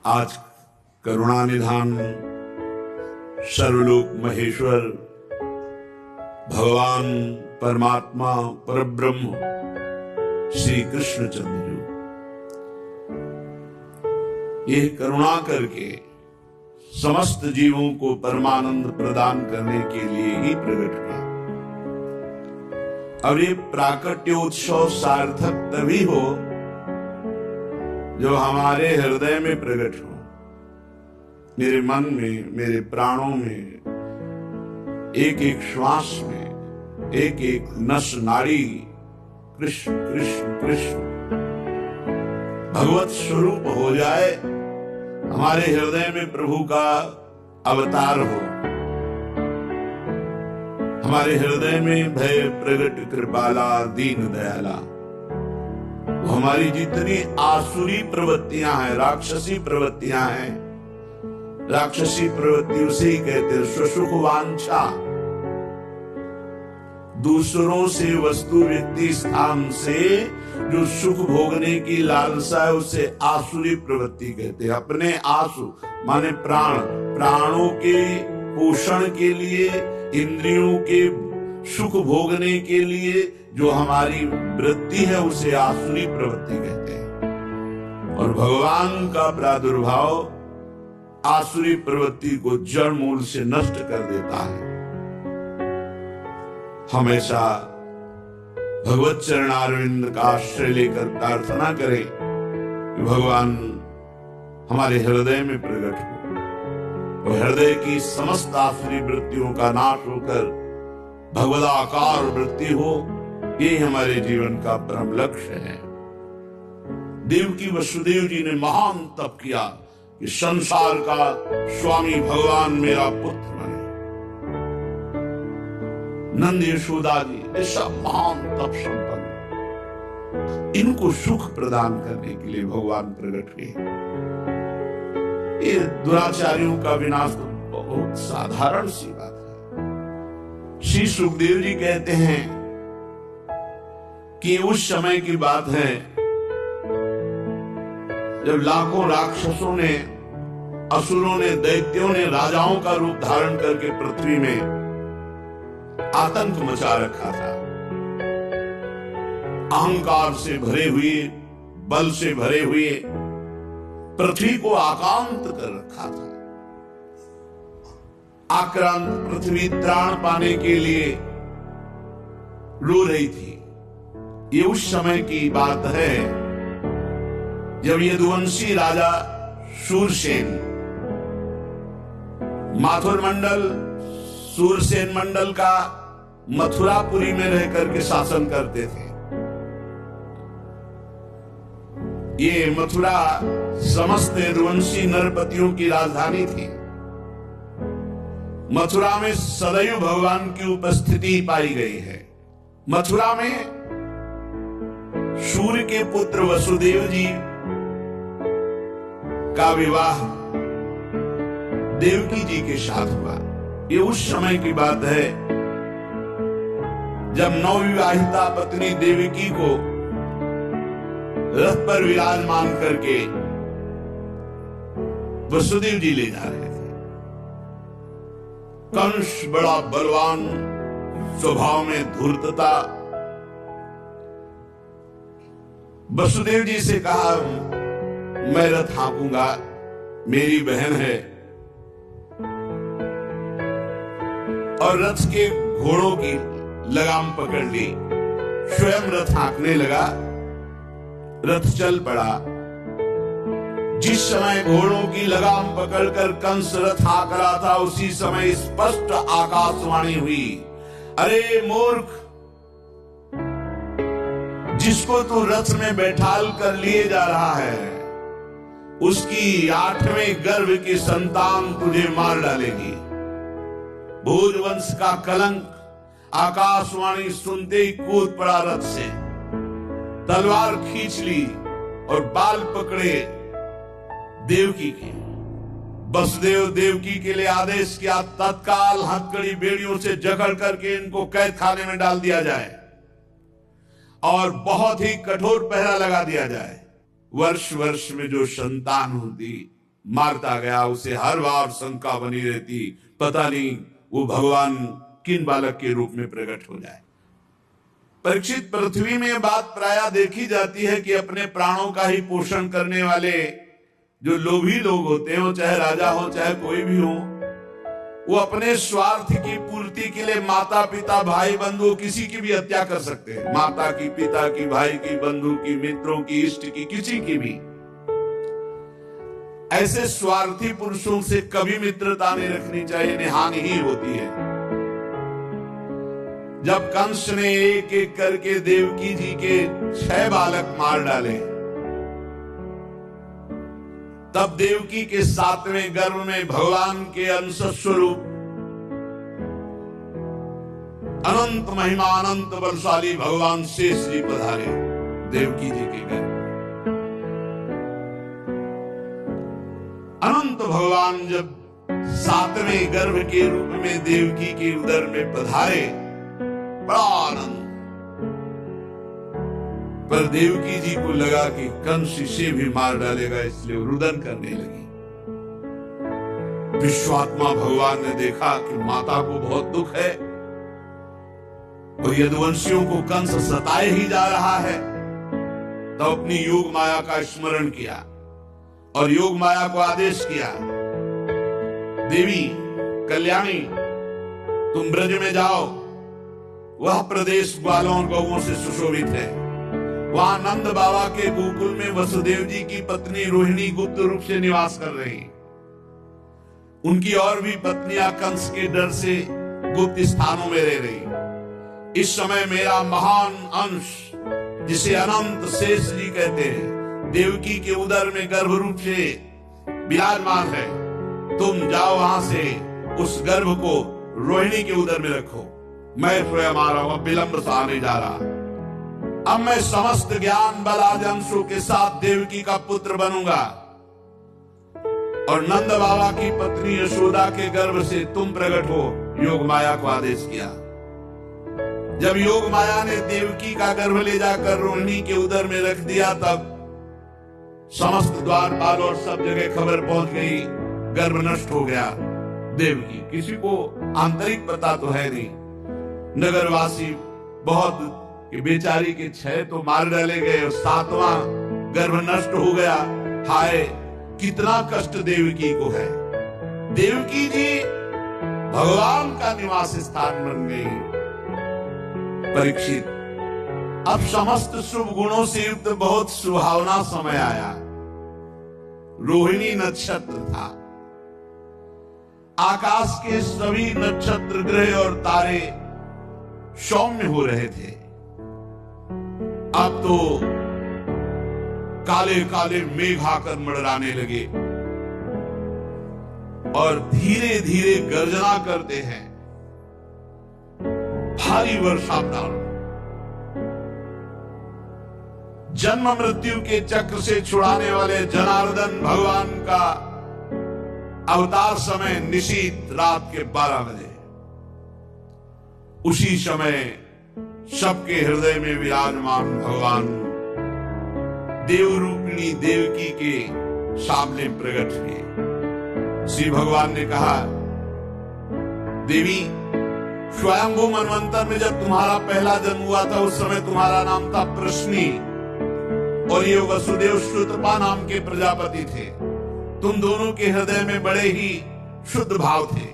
आज करुणा निधान सर्वलोक महेश्वर भगवान परमात्मा परब्रह्म श्री कृष्णचंद्र ये करुणा करके समस्त जीवों को परमानंद प्रदान करने के लिए ही प्रकट किया। और ये प्राकट्योत्सव सार्थक तभी हो जो हमारे हृदय में प्रकट हो, मेरे मन में, मेरे प्राणों में, एक एक श्वास में, एक एक नस नाड़ी कृष्ण कृष्ण कृष्ण भगवत स्वरूप हो जाए, हमारे हृदय में प्रभु का अवतार हो, हमारे हृदय में भय प्रगट कृपाला दीन दयाला। हमारी जितनी आसुरी प्रवृत्तियां हैं, राक्षसी प्रवृत्तियां हैं, राक्षसी प्रवृत्ति उसे ही कहते हैं स्वसुख वांछा, दूसरों से वस्तु व्यक्ति स्थान से जो सुख भोगने की लालसा है उसे आसुरी प्रवृत्ति कहते हैं। अपने आसु माने प्राण, प्राणों के पोषण के लिए, इंद्रियों के सुख भोगने के लिए जो हमारी वृत्ति है उसे आसुरी प्रवृत्ति कहते हैं। और भगवान का प्रादुर्भाव आसुरी प्रवृत्ति को जड़ मूल से नष्ट कर देता है। हमेशा भगवत चरणारविंद का आश्रय लेकर प्रार्थना करें कि भगवान हमारे हृदय में प्रकट हो और हृदय की समस्त आसुरी वृत्तियों का नाश होकर भगवदाकार वृत्ति हो। ये हमारे जीवन का परम लक्ष्य है। देवकी वसुदेव जी ने महान तप किया कि संसार का स्वामी भगवान मेरा पुत्र बने। नंद यशोदा जी ये सब महान तप संपन्न, इनको सुख प्रदान करने के लिए भगवान प्रकट हुए। ये दुराचारियों का विनाश तो बहुत साधारण सी बात है। श्री सुखदेव जी कहते हैं कि उस समय की बात है जब लाखों राक्षसों ने, असुरों ने, दैत्यों ने राजाओं का रूप धारण करके पृथ्वी में आतंक मचा रखा था। अहंकार से भरे हुए, बल से भरे हुए पृथ्वी को आक्रांत कर रखा था। आक्रांत पृथ्वी त्राण पाने के लिए रो रही थी। ये उस समय की बात है जब यदुवंशी राजा शूरसेन माथुर मंडल, सूरसेन मंडल का मथुरापुरी में रह करके शासन करते थे। ये मथुरा समस्त यदुवंशी नरपतियों की राजधानी थी। मथुरा में सदैव भगवान की उपस्थिति पाई गई है। मथुरा में सूर्य के पुत्र वसुदेव जी का विवाह देवकी जी के साथ हुआ। ये उस समय की बात है जब नवविवाहिता पत्नी देवकी को रथ पर विराजमान करके वसुदेव जी ले जा रहे थे। कंस बड़ा बलवान, स्वभाव में धूर्तता, वसुदेव जी से कहा मैं रथ हाँकूंगा, मेरी बहन है। और रथ के घोड़ों की लगाम पकड़ ली, स्वयं रथ हाँकने लगा। रथ चल पड़ा। जिस समय घोड़ों की लगाम पकड़कर कंस रथ हाँक रहा था उसी समय स्पष्ट आकाशवाणी हुई, अरे मूर्ख, जिसको तू रथ में बैठाल कर लिए जा रहा है उसकी 8वें गर्भ की संतान तुझे मार डालेगी। भोजवंश का कलंक। आकाशवाणी सुनते ही कूद पड़ा रथ से, तलवार खींच ली और बाल पकड़े देवकी के। वसुदेव देवकी के लिए आदेश किया तत्काल हथकड़ी बेड़ियों से जकड़ करके इनको कैद खाने में डाल दिया जाए और बहुत ही कठोर पहरा लगा दिया जाए। वर्ष वर्ष में जो संतान होती मारता गया। उसे हर बार शंका बनी रहती, पता नहीं वो भगवान किन बालक के रूप में प्रकट हो जाए। परीक्षित, पृथ्वी में बात प्रायः देखी जाती है कि अपने प्राणों का ही पोषण करने वाले जो लोभी लोग होते हैं, वो चाहे राजा हो चाहे कोई भी हो, वो अपने स्वार्थ की पूर्ति के लिए माता पिता भाई बंधु किसी की भी हत्या कर सकते हैं। माता की, पिता की, भाई की, बंधु की, मित्रों की, इष्ट की, किसी की भी। ऐसे स्वार्थी पुरुषों से कभी मित्रता नहीं रखनी चाहिए, इन्हें हानि ही होती है। जब कंस ने एक एक करके देवकी जी के 6 बालक मार डाले, तब देवकी के 7वें गर्भ में भगवान के अंश स्वरूप अनंत महिमा अनंत बलशाली भगवान शेष जी पधारे देवकी जी के गर्भ। अनंत भगवान जब 7वें गर्भ के रूप में देवकी के उदर में पधारे, बड़ा आनंद। पर देवकी जी को लगा कि कंस इसे भी मार डालेगा, इसलिए रुदन करने लगी। विश्वात्मा भगवान ने देखा कि माता को बहुत दुख है और यदुवंशियों को कंस सताए ही जा रहा है, तो अपनी योग माया का स्मरण किया और योग माया को आदेश किया, देवी कल्याणी, तुम ब्रज में जाओ, वह प्रदेश ग्वालों और गौओं से सुशोभित है। वहां नंद बाबा के गोकुल में वसुदेव जी की पत्नी रोहिणी गुप्त रूप से निवास कर रही। उनकी और भी पत्नियां कंस के डर से गुप्त स्थानों में रह रही। इस समय मेरा महान अंश, जिसे अनंत शेष जी कहते हैं, देवकी के उदर में गर्भ रूप से विराजमान है। तुम जाओ वहां से उस गर्भ को रोहिणी के उदर में रखो। मैं स्वयं आ रहा हूं, अब विलंब सा आने जा रहा। अब मैं समस्त ज्ञान बल आदि अंशों के साथ देवकी का पुत्र बनूंगा और नंद बाबा की पत्नी यशोदा के गर्भ से तुम प्रकट हो। योग माया को आदेश किया। जब योग माया ने देवकी का गर्भ ले जाकर रोहिणी के उदर में रख दिया, तब समस्त द्वारपाल और सब जगह खबर पहुंच गई, गर्भ नष्ट हो गया देवकी। किसी को आंतरिक पता तो है नहीं। नगरवासी बहुत कि बेचारी के 6 तो मार डाले गए और 7वां गर्भ नष्ट हो गया। हाय, कितना कष्ट देवकी को है। देवकी जी भगवान का निवास स्थान बन गई। परीक्षित, अब समस्त शुभ गुणों से युक्त बहुत सुहावना समय आया। रोहिणी नक्षत्र था। आकाश के सभी नक्षत्र, ग्रह और तारे सौम्य हो रहे थे। अब तो काले काले मेघ आकर मंडराने लगे और धीरे धीरे गर्जना करते हैं। भारी वर्षा प्रारंभ। जन्म मृत्यु के चक्र से छुड़ाने वाले जनार्दन भगवान का अवतार समय निशीथ रात के 12 बजे। उसी समय सबके हृदय में विराजमान भगवान देवरूपिणी देवकी के सामने प्रकट हुए। श्री भगवान ने कहा, देवी, स्वयंभू मनवंतर में जब तुम्हारा पहला जन्म हुआ था, उस समय तुम्हारा नाम था प्रश्नी और ये वसुदेव श्रुतपा नाम के प्रजापति थे। तुम दोनों के हृदय में बड़े ही शुद्ध भाव थे।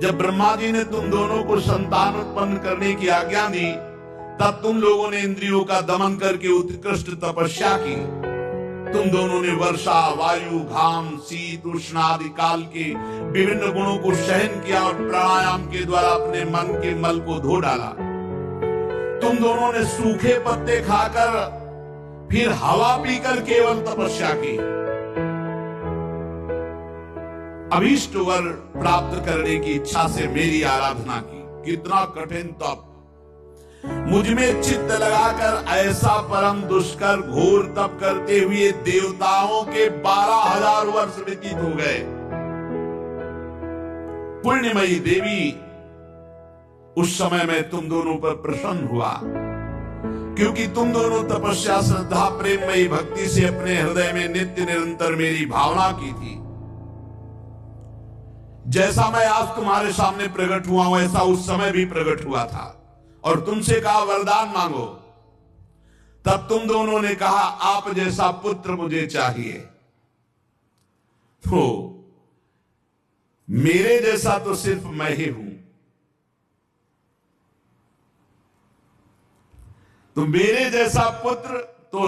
जब ब्रह्मा जी ने तुम दोनों को संतान उत्पन्न करने की आज्ञा दी, तब तुम लोगों ने इंद्रियों का दमन करके उत्कृष्ट तपस्या की। तुम दोनों ने वर्षा, वायु, घाम, शीत, उष्ण आदि काल के विभिन्न गुणों को सहन किया और प्राणायाम के द्वारा अपने मन के मल को धो डाला। तुम दोनों ने सूखे पत्ते खाकर फिर हवा पीकर केवल तपस्या की। अभीष्ट वर प्राप्त करने की इच्छा से मेरी आराधना की। कितना कठिन तप! मुझ में चित्त लगाकर ऐसा परम दुष्कर घोर तप करते हुए देवताओं के 12,000 वर्ष व्यतीत हो गए। पुण्यमयी देवी, उस समय मैं तुम दोनों पर प्रसन्न हुआ। क्योंकि तुम दोनों तपस्या, श्रद्धा, प्रेममयी भक्ति से अपने हृदय में नित्य निरंतर मेरी भावना की थी। जैसा मैं आज तुम्हारे सामने प्रकट हुआ हूं, ऐसा उस समय भी प्रकट हुआ था। और तुमसे कहा वरदान मांगो, तब तुम दोनों ने कहा आप जैसा पुत्र मुझे चाहिए। तो मेरे जैसा तो सिर्फ मैं ही हूं, तो मेरे जैसा पुत्र, तो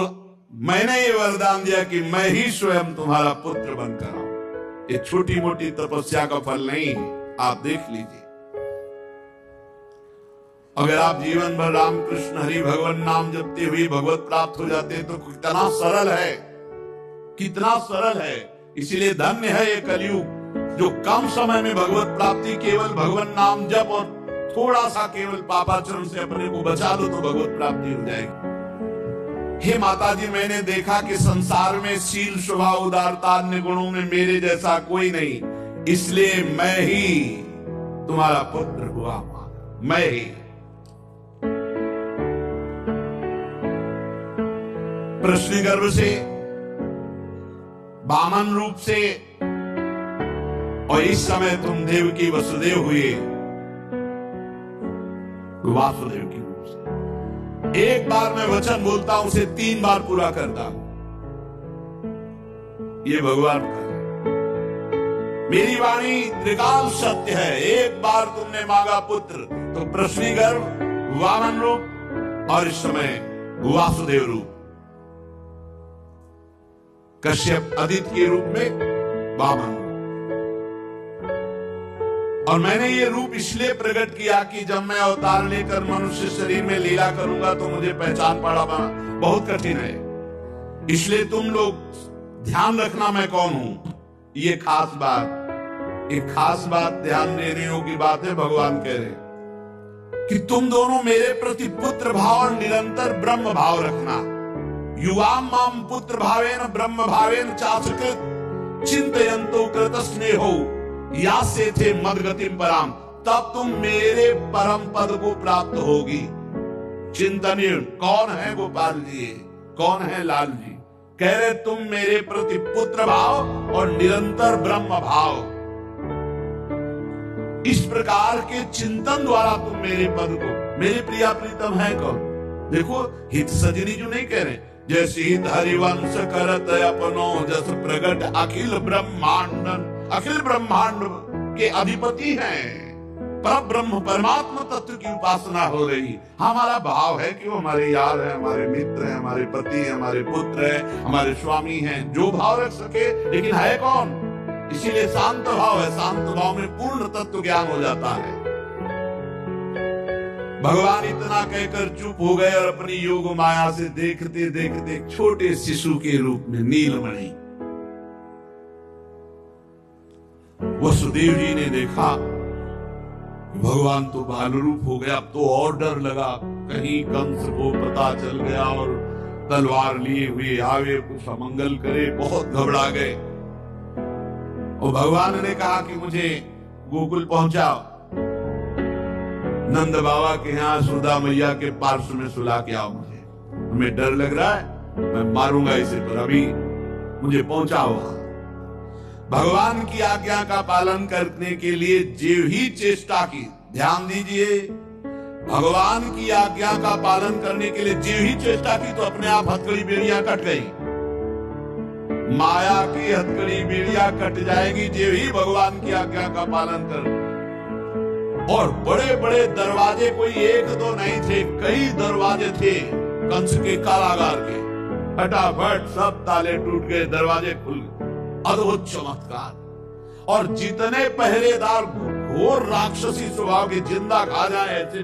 मैंने ये वरदान दिया कि मैं ही स्वयं तुम्हारा पुत्र बनकर आऊं। ये छोटी मोटी तपस्या का फल नहीं है, आप देख लीजिए। अगर आप जीवन भर रामकृष्ण हरि भगवान नाम जपते हुए भगवत प्राप्त हो जाते हैं तो कितना सरल है, कितना सरल है। इसीलिए धन्य है ये कलयुग जो कम समय में भगवत प्राप्ति, केवल भगवान नाम जप और थोड़ा सा केवल पापाचरण से अपने को बचा दो तो भगवत प्राप्ति हो जाएगी। हे माता जी, मैंने देखा कि संसार में शील, स्वभाव, उदारता, अन्य गुणों में मेरे जैसा कोई नहीं, इसलिए मैं ही तुम्हारा पुत्र हुआ, मैं ही। प्रश्न गर्भ से, वामन रूप से, और इस समय तुम देवकी वसुदेव हुए, वासुदेव की रूप से। एक बार मैं वचन बोलता हूं, उसे 3 बार पूरा करता हूं। ये भगवान का है। मेरी वाणी त्रिकाल सत्य है। एक बार तुमने मांगा पुत्र, तो पृथ्वी गर्भ, वामन रूप, और इस समय वासुदेव रूप, कश्यप आदित्य के रूप में वामन। और मैंने ये रूप इसलिए प्रकट किया कि जब मैं अवतार लेकर मनुष्य शरीर में लीला करूंगा तो मुझे पहचान पाना बहुत कठिन है। इसलिए तुम लोग ध्यान रखना मैं कौन हूं। ये खास बात, एक खास बात ध्यान देने योग्य बात है। भगवान कह रहे कि तुम दोनों मेरे प्रति पुत्र भाव और निरंतर ब्रह्म भाव रखना। युवाम माम पुत्र भावेन ब्रह्म भावेन चासकृत चिंतयन्तो कृत स्नेहो या से थे मदगतिम पराम, तब तुम मेरे परम पद को प्राप्त होगी। चिंतनीय कौन है गोपाल जी, कौन है लाल जी? कह रहे तुम मेरे प्रति पुत्र भाव और निरंतर ब्रह्म भाव, इस प्रकार के चिंतन द्वारा तुम मेरे पद को, मेरे प्रिया प्रीतम है कौन? देखो हित सजनी जो नहीं कह रहे, जैसे हित हरिवंश करत अपनो जस प्रगट अखिल ब्रह्मांड, अखिल ब्रह्मांड के अधिपति हैं। पर ब्रह्म परमात्मा तत्व की उपासना हो रही। हमारा भाव है कि वो हमारे यार हैं, हमारे मित्र हैं, हमारे पति हैं, हमारे पुत्र हैं, हमारे स्वामी हैं, जो भाव रख सके, लेकिन है कौन? इसीलिए शांत भाव है। शांत भाव में पूर्ण तत्व ज्ञान हो जाता है। भगवान इतना कहकर चुप हो गए और अपनी योग माया से देखते देखते छोटे शिशु के रूप में नीलमणि वसुदेव जी ने देखा भगवान तो बाल रूप हो गया। अब तो और डर लगा, कहीं कंस को पता चल गया और तलवार लिए हुए आवे कुछ अमंगल करे। बहुत घबरा गए और भगवान ने कहा कि मुझे गोकुल पहुंचाओ, नंद बाबा के यहाँ सुधा मैया के पार्श्व में सुला के आओ। मुझे हमें डर लग रहा है, मैं मारूंगा इसे, पर अभी मुझे पहुंचाओ। भगवान की आज्ञा का पालन करने के लिए जीव ही चेष्टा की। ध्यान दीजिए, भगवान की आज्ञा का पालन करने के लिए जीव ही चेष्टा की तो अपने आप हथकड़ी बेड़ियां कट गई। माया की हथकड़ी बेड़ियां कट जाएगी जीव ही भगवान की आज्ञा का पालन कर। और बड़े बड़े दरवाजे कोई एक दो नहीं थे, कई दरवाजे थे कंस के कारागार के। फटाफट सब ताले टूट गए, दरवाजे खुल गए। अद्भुत चमत्कार। और जितने पहरेदार घोर राक्षसी स्वभाव के, जिंदा खा जाए ऐसे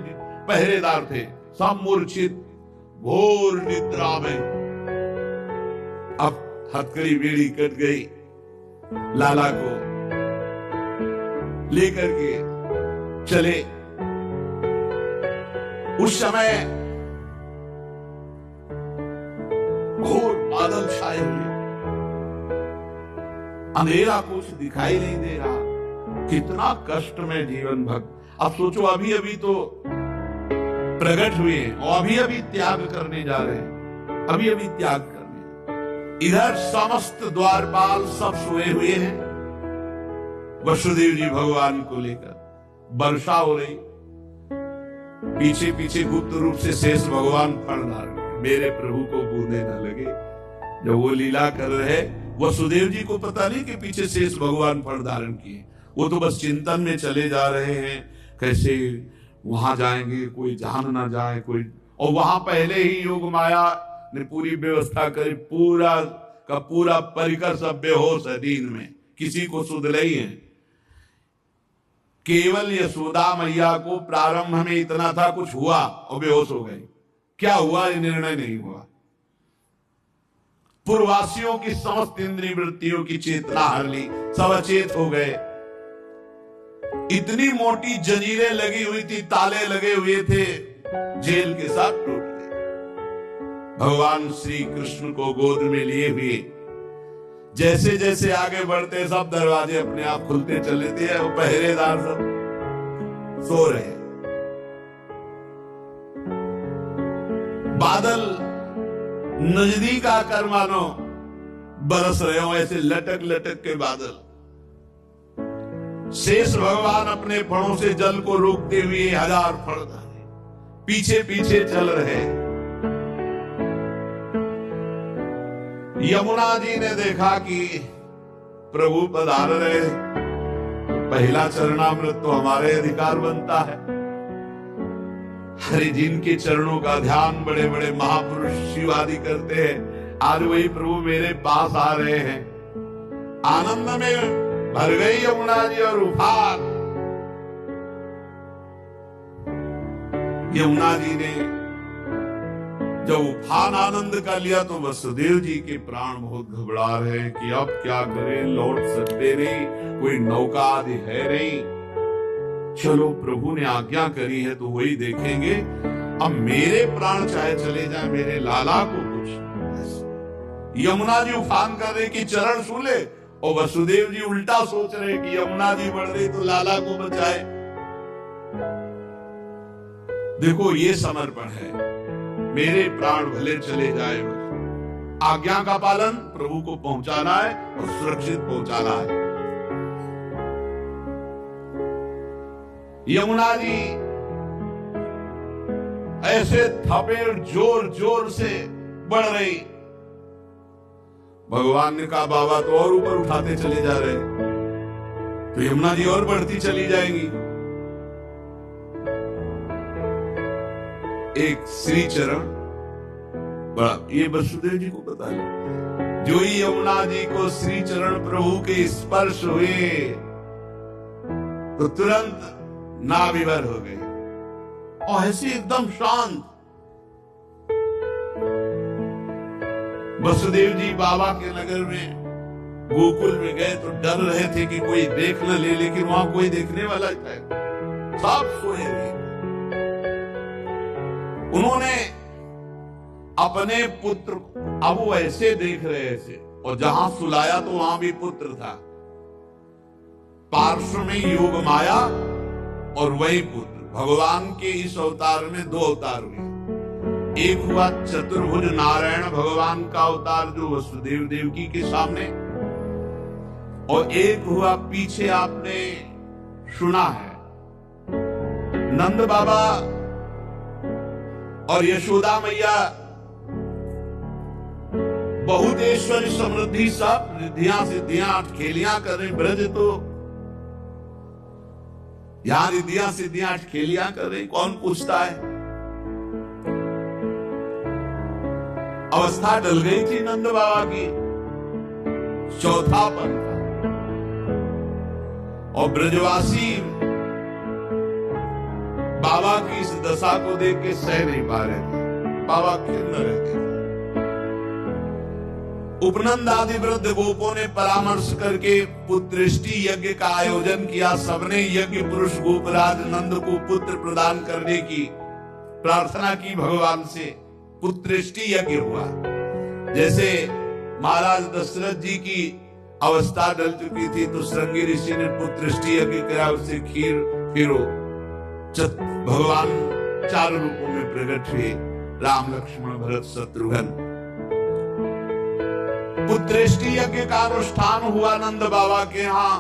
पहरेदार थे, सब मूर्छित घोर निद्रा में। अब हथकड़ी बेड़ी कट गई। लाला को लेकर के चले। उस समय घोर बादल छाए हुए, अंधेरा कुछ दिखाई नहीं दे रहा। कितना कष्ट में जीवन भक्त। अब सोचो, अभी अभी तो प्रकट हुए हैं और अभी अभी त्याग करने जा रहे हैं, अभी अभी त्याग करने। इधर समस्त द्वारपाल सब सोए हुए हैं, वसुदेव जी भगवान को लेकर वर्षा हो रही, पीछे पीछे गुप्त रूप से शेष भगवान फल धारण, मेरे प्रभु को बूंदे न लगे। जब वो लीला कर रहे, वसुदेव जी को पता नहीं कि पीछे शेष भगवान फल धारण किए, वो तो बस चिंतन में चले जा रहे हैं, कैसे वहां जाएंगे, कोई जान ना जाए कोई। और वहां पहले ही योग माया ने पूरी व्यवस्था करी, पूरा का पूरा परिकर सब बेहोश है दिन में, किसी को सुध नहीं है। केवल यशोदा मैया को प्रारंभ में इतना था, कुछ हुआ और बेहोश हो गई। क्या हुआ ये निर्णय नहीं हुआ। पूर्ववासियों की समस्त इंद्रिय वृत्तियों की चेतना हर ली, सब अचेत हो गए। इतनी मोटी जंजीरें लगी हुई थी, ताले लगे हुए थे, जेल के साथ टूट गए। भगवान श्री कृष्ण को गोद में लिए हुए जैसे जैसे आगे बढ़ते, सब दरवाजे अपने आप खुलते चले थे, वो पहरेदार सब सो रहे। बादल नजदीक आकर मानो बरस रहे हो, ऐसे लटक लटक के बादल। शेष भगवान अपने फणों से जल को रोकते हुए 1000 फण पीछे पीछे चल रहे। यमुना जी ने देखा कि प्रभु पधार रहे, पहला चरणामृत तो हमारे अधिकार बनता है। हरि जिनके चरणों का ध्यान बड़े बड़े महापुरुष शिव आदि करते हैं, आज वही प्रभु मेरे पास आ रहे हैं। आनंद में भर गई यमुना जी और उफान। यमुना जी ने जब उफान आनंद का लिया तो वसुदेव जी के प्राण बहुत घबरा रहे हैं कि अब क्या करें, लौट सकते नहीं, कोई नौका आदि है नहीं। चलो प्रभु ने आज्ञा करी है तो वही देखेंगे, अब मेरे प्राण चाहे चले जाए, मेरे लाला को कुछ। यमुना जी उफान कर रहे कि चरण छू ले, और वसुदेव जी उल्टा सोच रहे कि यमुना जी बढ़ रही तो लाला को बचाए। देखो ये समर्पण है, मेरे प्राण भले चले जाए, आज्ञा का पालन प्रभु को पहुंचाना है और सुरक्षित पहुंचाना है। यमुना जी ऐसे थपेड़ जोर जोर से बढ़ रही। भगवान ने कहा बाबा तो और ऊपर उठाते चले जा रहे, तो यमुना जी और बढ़ती चली जाएंगी। एक श्री चरण बड़ा, ये वसुदेव जी को पता है, जो ही यमुना जी को श्री चरण प्रभु के स्पर्श हुए तो तुरंत नाविवर हो गए और ऐसे एकदम शांत। वसुदेव जी बाबा के नगर में गोकुल में गए तो डर रहे थे कि कोई देख न ले, लेकिन वहां कोई देखने वाला था, सब सोए हुए। उन्होंने अपने पुत्र, अब वो ऐसे देख रहे ऐसे, और जहां सुलाया तो वहां भी पुत्र था, पार्श्व में योग माया और वही पुत्र। भगवान के इस अवतार में 2 अवतार हुए, एक हुआ चतुर्भुज नारायण भगवान का अवतार जो वसुदेव देवकी के सामने, और एक हुआ पीछे आपने सुना है नंद बाबा और यशोदा मैया बहुत ऐश्वर्य समृद्धि सब रिद्धियां सिद्धियां खेलियां कर रहे। ब्रज तो यहां रिद्धियां सिद्धियां खेलियां कर रही, कौन पूछता है। अवस्था डल गई थी नंद बाबा की, चौथापन था, और ब्रजवासी बाबा की इस दशा को देख के सह नहीं पा रहे थे, बाबा खिन्न रहते थे। उपनंद आदि वृद्ध गोपों ने परामर्श करके पुत्रष्टि यज्ञ का आयोजन किया। सबने यज्ञ पुरुष गोपराज नंद को पुत्र प्रदान करने की प्रार्थना की भगवान से। पुत्रष्टि यज्ञ हुआ। जैसे महाराज दशरथ जी की अवस्था डल चुकी थी तो श्रृंगी ऋषि ने पुत्रष्टि यज्ञ किया, उससे खीर फिरो। भगवान 4 रूपों में प्रकट हुए राम लक्ष्मण भरत शत्रुघ्न। पुत्रेष्टि यज्ञ का अनुष्ठान हुआ नंद बाबा के यहाँ।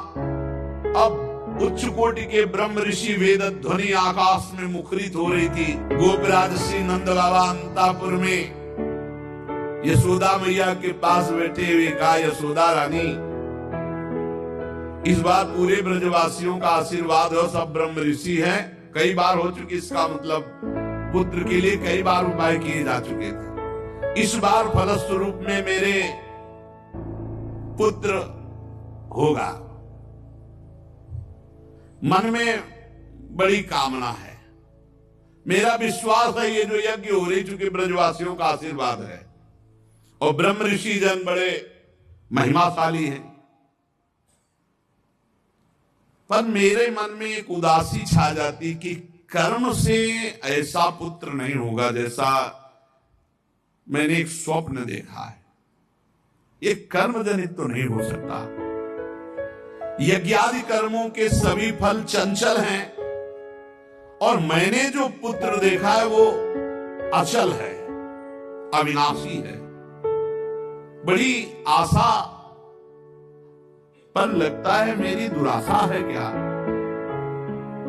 अब उच्च कोटि के ब्रह्म ऋषि वेद ध्वनि आकाश में मुखरित हो रही थी। गोपराज श्री नंद बाबा अंतापुर में यशोदा मैया के पास बैठे हुए कहा, यशोदा रानी, इस बार पूरे ब्रजवासियों का आशीर्वाद हो, सब ब्रह्म ऋषि हैं। कई बार हो चुकी, इसका मतलब पुत्र के लिए कई बार उपाय किए जा चुके थे। इस बार फलस्वरूप में मेरे पुत्र होगा। मन में बड़ी कामना है, मेरा विश्वास है ये जो यज्ञ हो रही, चूंकि ब्रजवासियों का आशीर्वाद है और ब्रह्म ऋषि जन बड़े महिमाशाली हैं, पर मेरे मन में एक उदासी छा जाती कि कर्म से ऐसा पुत्र नहीं होगा जैसा मैंने एक स्वप्न देखा है। ये कर्म जनित तो नहीं हो सकता। यज्ञादि कर्मों के सभी फल चंचल हैं और मैंने जो पुत्र देखा है वो अचल है, अविनाशी है। बड़ी आशा, पर लगता है मेरी दुराशा है क्या?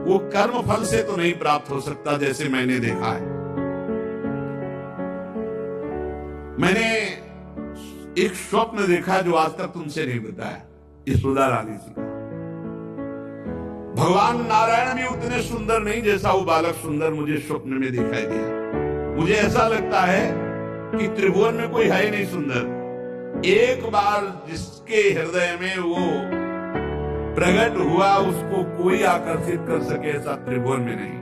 वो कर्म फल से तो नहीं प्राप्त हो सकता जैसे मैंने देखा है। मैंने एक स्वप्न देखा जो आज तक तुमसे नहीं बताया, यशोदा रानी जी का। भगवान नारायण भी उतने सुंदर नहीं जैसा वो बालक सुंदर मुझे स्वप्न में दिखाई दिया। मुझे ऐसा लगता है कि त्रिभुवन में कोई है नहीं सुंदर। एक बार जिसके हृदय में वो प्रकट हुआ उसको कोई आकर्षित कर सके ऐसा त्रिभुवन में नहीं।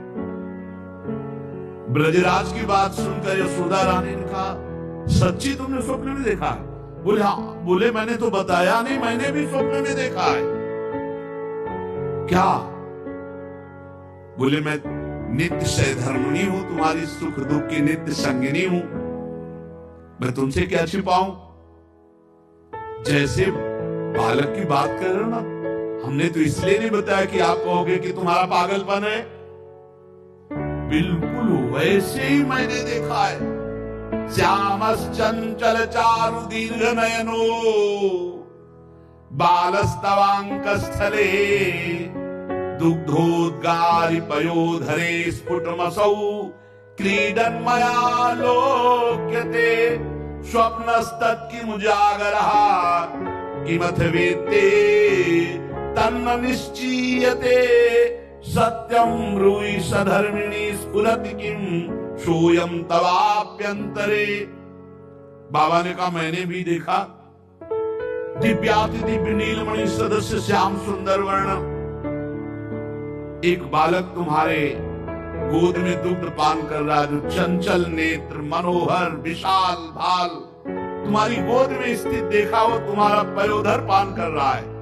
ब्रजराज की बात सुनकर यशोदा रानी ने कहा, सच्ची तुमने स्वप्न में देखा है? बोले हाँ। बोले मैंने तो बताया नहीं, मैंने भी स्वप्न में देखा है। क्या? बोले मैं नित्य सहधर्मिणी हूं, तुम्हारी सुख दुख की नित्य संगिनी हूं, मैं तुमसे क्या छिपाऊं? जैसे बालक की बात कर रहे हो ना, हमने तो इसलिए नहीं बताया कि आप कहोगे कि तुम्हारा पागलपन है। बिल्कुल वैसे ही मैंने देखा है। श्यामश्चंचल चारु दीर्घ नयनो बालस्तवांक स्थले दुग्धोद्गारि पयोधरे स्फुटमसौ क्रीडन मया लोक्यते स्वप्नस्तत् किमुजागरः किमथ वेत्ते तन्न निश्चीयते सत्यं ब्रूहि सधर्मिणी स्फुरति किम सोयम तवाप्यंतरे। बाबा ने कहा मैंने भी देखा। दिव्याति दिव्य नीलमणि सदस्य श्याम सुंदर वर्ण एक बालक तुम्हारे गोद में दुग्ध पान कर रहा है, जो चंचल नेत्र मनोहर विशाल भाल तुम्हारी गोद में स्थित देखा, वो तुम्हारा पयोधर पान कर रहा है।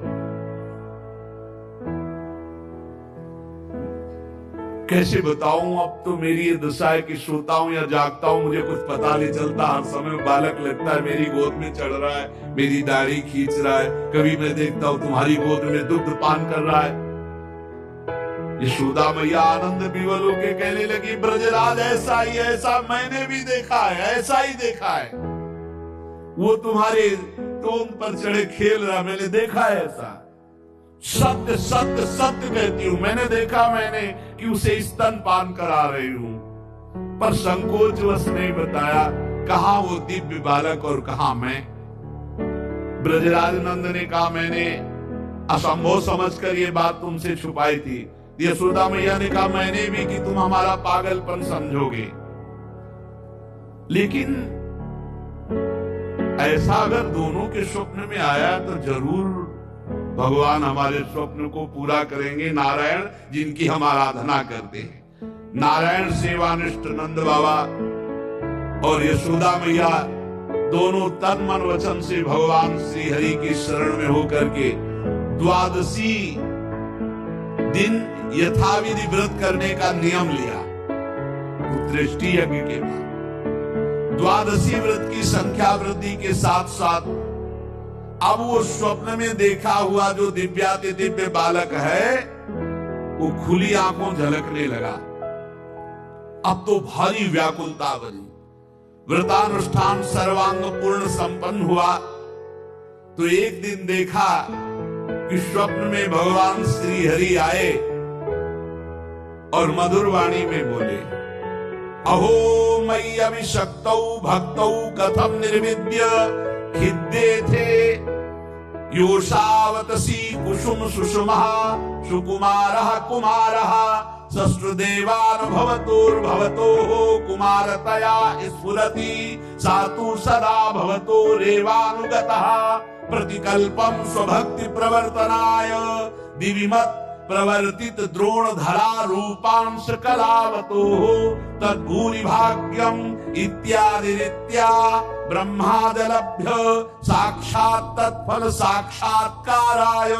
कैसे बताऊं? अब तो मेरी ये दशा है कि सोता हूं या जागता हूं मुझे कुछ पता नहीं चलता। हर समय बालक लगता है मेरी गोद में चढ़ रहा है, मेरी दाढ़ी खींच रहा है। कभी मैं देखता हूं तुम्हारी गोद में दुग्ध पान कर रहा है। यशोदा मैया आनंद विवल होके कहने लगी, ब्रजराज ऐसा ही, ऐसा मैंने भी देखा है, ऐसा ही देखा है। वो तुम्हारे टोन पर चढ़े खेल रहा, मैंने देखा है ऐसा। सत्य सत्य सत्य कहती हूं, मैंने देखा मैंने कि उसे स्तन पान करा रही हूं, पर संकोचवश नहीं बताया कहां वो दिव्य बालक और कहां मैं। ब्रजराज नंद ने कहा मैंने असंभव समझकर ये बात तुमसे छुपाई थी। यशोदा मैया ने कहा मैंने भी कि तुम हमारा पागलपन समझोगे, लेकिन ऐसा अगर दोनों के स्वप्न में आया तो जरूर भगवान हमारे स्वप्न को पूरा करेंगे। नारायण जिनकी हम आराधना करते हैं, नारायण सेवानिष्ठ नंद बाबा और यशोदा मैया दोनों तन मन वचन से भगवान श्री हरि की शरण में होकर के द्वादशी दिन यथाविधि व्रत करने का नियम लिया। पुत्रेष्टि यज्ञ के बाद द्वादशी व्रत की संख्या वृद्धि के साथ साथ अब वो स्वप्न में देखा हुआ जो दिव्याति दिव्य बालक है वो खुली आंखों झलकने लगा। अब तो भारी व्याकुलता बनी। व्रतानुष्ठान सर्वांग पूर्ण संपन्न हुआ तो एक दिन देखा कि स्वप्न में भगवान श्री हरि आए और मधुर वाणी में बोले, अहो मयि अभिषक्तौ भक्तौ कथम निर्विद्य खिद्ये थे योषावतसी कुसुम सुषुमः सुकुमारः कुमारः सश्रुदेवानुभवतोर्भवतोः कुमारतया स्फुरति सा तु सदा भवतोरेवानुगतः प्रतिकल्पम स्वभक्ति प्रवर्तनाय दिविमत् प्रवर्तित द्रोणधरा रूपांश कलावतो तद्भूरि भाग्यम इत्यादि रीत्या ब्रह्मादलभ्य साक्षात् तत्फल साक्षात्काराय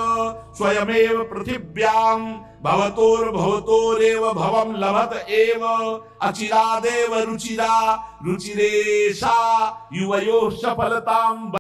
स्वयमेव पृथिव्यां भवतोर्भवतोरेव भवं लभत एव अचिरादेव रुचिरा रुचिरेषा युवयोः सफलतां